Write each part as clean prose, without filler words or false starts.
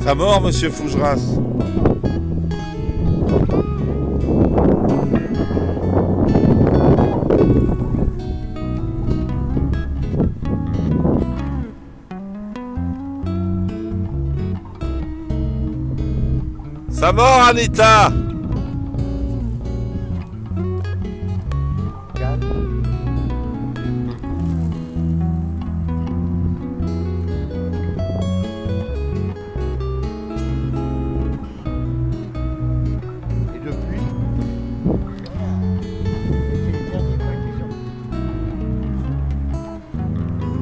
sera mort, monsieur Fougeras. Ça mort, Anita. Et depuis,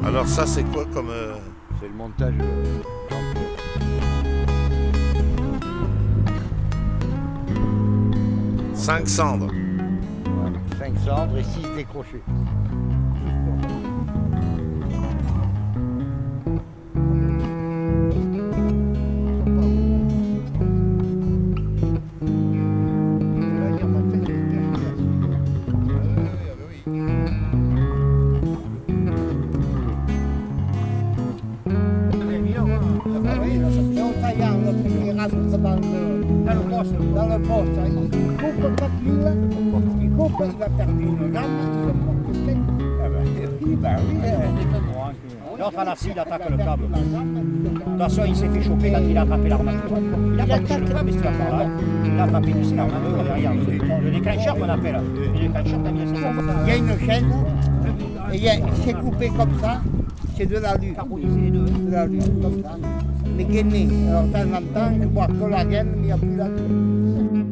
Alors ça, c'est quoi comme... c'est le montage. 5 cendres. 5 sandres et 6 décrochés. Dans le poste, il coupe pas pile, il coupe, il va perdre une jambe, il va porter tête. L'autre à la scie, il attaque le câble. De toute façon, il s'est fait choper quand il a attrapé l'armature. Il a pas touché le câble, c'est par là. Il a attrapé l'armature derrière. Le déclencheur qu'on appelle. Le déclencheur t'as mis ça. Il y a une chaîne, et c'est coupé comme ça, c'est de la lune. De la lune, comme ça. Mais gainé. Alors, de temps en temps, je vois que la gaine, mais il n'y a plus la lune.